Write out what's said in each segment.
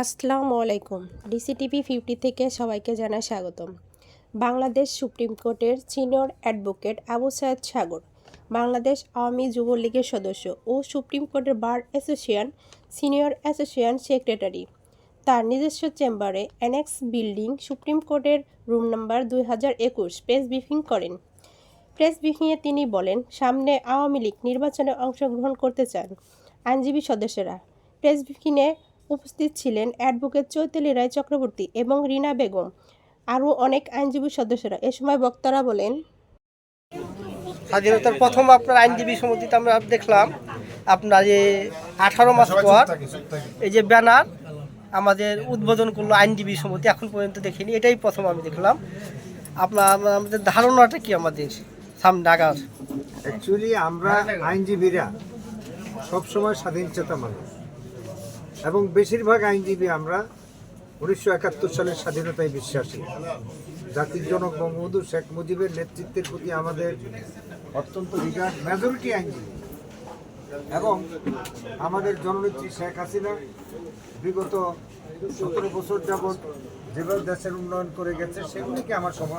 আসসালামু আলাইকুম। ডিসিটিভি 50 থেকে সবাইকে জানাই স্বাগতম। বাংলাদেশ সুপ্রিম কোর্টের সিনিয়র অ্যাডভোকেট আবু সায়েদ সাগর, বাংলাদেশ আওয়ামী যুবলীগের সদস্য ও সুপ্রিম কোর্টের bar association senior association secretary, তার নিজস্ব চেম্বারে অ্যানেক্স বিল্ডিং, সুপ্রিম কোর্টের রুম নাম্বার 2021 প্রেস ব্রিফিং করেন। প্রেস ব্রিফিংয়ে তিনি বলেন, সামনে আওয়ামী লীগ নির্বাচনে অংশগ্রহণ করতে চান আইনজীবী সদস্যরা। প্রেস ব্রিফিংয়ে উপস্থিত ছিলেন অ্যাডভোকেট চৈতালি রায় চক্রবর্তী এবং রিনা বেগম, আরও অনেক আইনজীবী সদস্যরা। এ সময় বক্তারা বলেন, স্বাধীনতার প্রথম আপনার আইনজীবী সমিতিতে আমরা দেখলাম আপনার যে 18 মাস পর এই যে ব্যানার আমাদের উদ্বোধন করলো আইনজীবী সমিতি, এখন পর্যন্ত দেখিনি, এটাই প্রথম আমি দেখলাম। আমাদের ধারণাটা কি আমাদের সামনে আগার? অ্যাকচুয়ালি আমরা আইনজীবীরা সবসময় স্বাধীন চেতা মানুষ এবং বেশিরভাগ আইনজীবী আমরা 1971 সালের স্বাধীনতায় বিশ্বাসী। জাতির জনক বঙ্গবন্ধু শেখ মুজিবের নেতৃত্বের প্রতি আমাদের অত্যন্ত রিগার্ড, মেজরিটি আইনজীবী। এবং আমাদের জননেত্রী শেখ হাসিনা বিগত 17 বছর যাবৎ যেভাবে দেশের উন্নয়ন করে গেছে সেগুলিকে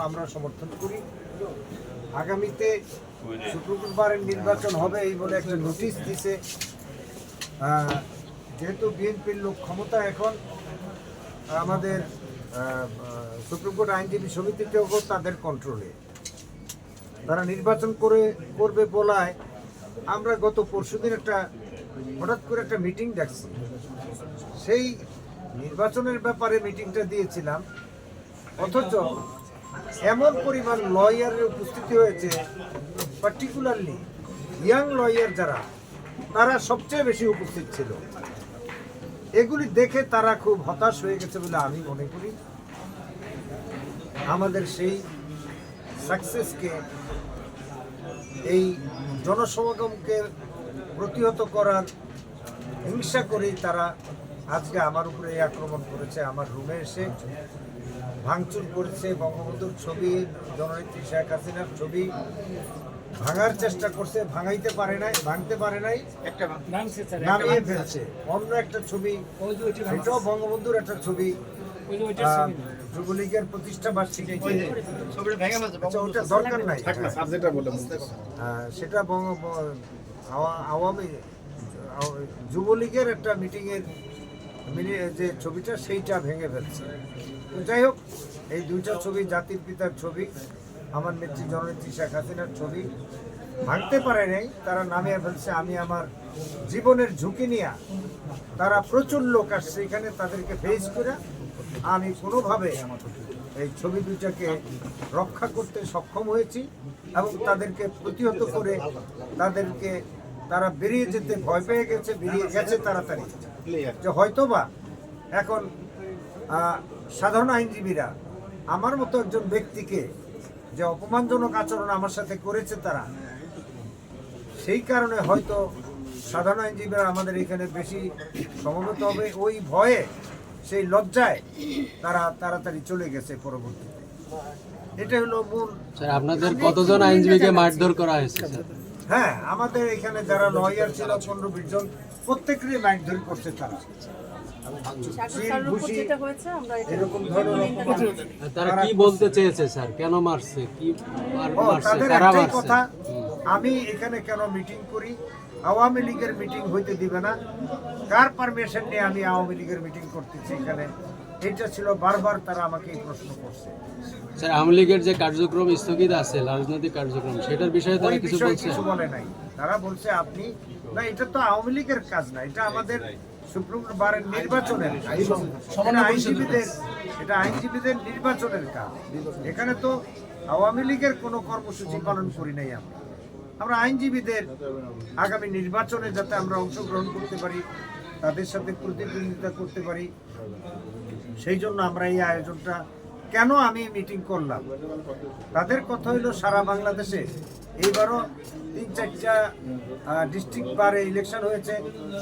আমরা সমর্থন করি। আগামীতে শুক্রবারের নির্বাচন হবে এই বলে একটা নোটিশ দিছে। যেহেতু বিএনপির লোক ক্ষমতা এখন, আমাদের সুপ্রিম কোর্ট আইনজীবী সমিতিটাও তাদের কন্ট্রোলে, তারা নির্বাচন করবে বলায় আমরা গত পরশুদিন হঠাৎ করে একটা মিটিং ডাকছি। সেই নির্বাচনের ব্যাপারে মিটিংটা দিয়েছিলাম, অথচ এমন পরিমাণ লয়ারের উপস্থিতি হয়েছে, পার্টিকুলারলি ইয়াং লয়ার যারা, তারা সবচেয়ে বেশি উপস্থিত ছিল। এগুলি দেখে তারা খুব হতাশ হয়ে গেছে বলে আমি মনে করি। আমাদের সেই সাকসেসকে, এই জনসমাগমকে প্রতিহত করার হিংসা করেই তারা আজকে আমার উপরে এই আক্রমণ করেছে। আমার রুমে এসে ভাঙচুর করেছে, বঙ্গবন্ধুর ছবি, জননেত্রী শেখ হাসিনার ছবি ভাঙার চেষ্টা করছে, ভাঙতে পারে নাই, নামিয়ে ফেলছে। অন্য একটা ছবি, এটাও বঙ্গবন্ধুর একটা ছবি, যুবলীগের প্রতিষ্ঠা বার্ষিকী, ওটা দরকার নাই, সেটা আওয়ামী যুবলীগের একটা মিটিংয়ের যে ছবিটা সেইটা ভেঙে ফেলছে। যাই হোক, এই দুইটা ছবি জাতির পিতার ছবি, আমার নেত্রী জননেত্রী শেখ হাসিনার ছবি ভাঙতে পারে নাই, তারা নামিয়ে ফেলছে। আমি আমার জীবনের ঝুঁকি নিয়ে, তারা প্রচুর লোক আসছে এখানে, তাদেরকে ফেস করে আমি কোনোভাবে এই ছবি দুইটাকে রক্ষা করতে সক্ষম হয়েছি এবং তাদেরকে প্রতিহত করে তারা বেরিয়ে যেতে ভয় পেয়ে গেছে, বেরিয়ে গেছে তাড়াতাড়ি। যে হয়তোবা এখন সাধারণ আইনজীবীরা আমার মতো একজন ব্যক্তিকে যে অপমানজনক আচরণ আমার সাথে করেছে, তারা সেই কারণে হয়তো সাধারণ আইনজীবীরা আমাদের এখানে বেশি সমবেত হবে। ওই ভয়ে, সেই লজ্জায় তারা তাড়াতাড়ি চলে গেছে পরবর্তীতে। এটা হলো মূল। স্যার, আপনাদের কতজন আইনজীবীকে মারধর করা হয়েছে? হ্যাঁ, আমাদের এখানে যারা লয়ার ছিল 15-20 জন, প্রত্যেকেরই মারধর করছে তারা। তারা কি বলতে চেয়েছে স্যার? কেন মারছে? কি তাদের একটাই কথা, আমি এখানে কেন মিটিং করি, আওয়ামী লীগের মিটিং হইতে দিবে না, কার পারমিশন নিয়ে আমি আওয়ামী লীগের মিটিং করতেছি এখানে, এটা ছিল বারবার তারা আমাকে এই প্রশ্ন করছে। স্যার, আওয়ামী লীগের যে কার্যক্রম স্থগিত আছে, রাজনৈতিক কার্যক্রম, সেটার বিষয়ে তারা কিছু বলে নাই। তারা বলছে আপনি না, এটা তো আওয়ামী লীগের কাজ না, এটা আমাদের সুপ্রিম কোর্টের নির্বাচনের, এটা আইনজীবীদের নির্বাচনের কাজ। এখানে তো আওয়ামী লীগের কোনো কর্মসূচি পালন করি নাই। আমরা আইনজীবীদের আগামী নির্বাচনে যাতে আমরা অংশগ্রহণ করতে পারি, তাদের সাথে প্রতিদ্বন্দ্বিতা করতে পারি, সেই জন্য আমরা এই আয়োজনটা, কেন আমি মিটিং করলাম, তাদের কথা হইলো সারা বাংলাদেশে এইবারও 3-4টা ডিস্ট্রিক্ট বারে ইলেকশন হয়েছে,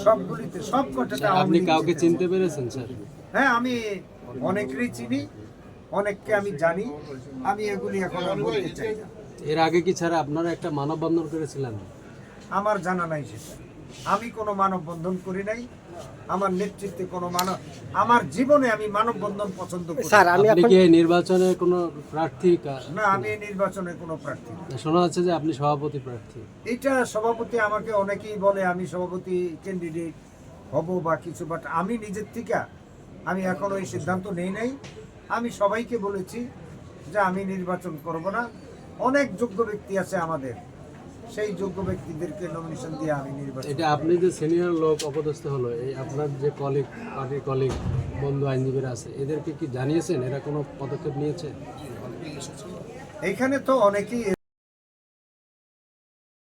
সবগুলিতে সবকটাতে আপনি কাউকে চিনতে পেরেছেন স্যার? হ্যাঁ, আমি অনেকেরই চিনি, অনেককে আমি জানি, আমি এগুলি এখন বলতে চাই না। এর আগে কি স্যার আপনারা একটা মানববন্ধন করেছিলেন? আমার জানা নাই সেটা, আমি কোনো মানববন্ধন করি নাই। আমার নেতৃত্বে কোনো আমার জীবনে আমি মানববন্ধন পছন্দ করি স্যার আমি আপনি এখন কি এই নির্বাচনে কোনো প্রার্থী না। আমি এই নির্বাচনে কোনো প্রার্থী না। শোনা যাচ্ছে যে আপনি সভাপতি প্রার্থী। এটা সভাপতি আমাকে অনেকেই বলে আমি সভাপতি ক্যান্ডিডেট হব বা কিছু, বাট আমি নিজের থেকে আমি এখনো এই সিদ্ধান্ত নেই নাই। আমি সবাইকে বলেছি যে আমি নির্বাচন করব না। অনেক যোগ্য ব্যক্তি আছে আমাদের, সেই যোগ্য ব্যক্তিদেরকে নমিনেশন দিয়ে আমি নির্বাচন। এটা আপনি যে সিনিয়র লোক অপদস্থ হলো, এই আপনার যে কলিগ, পার্টির কলিগ, বন্ধু আইনজীবীরা আছে, এদেরকে কি জানিয়েছেন? এরা কোনো পদক্ষেপ নিয়েছে? এইখানে তো অনেকেই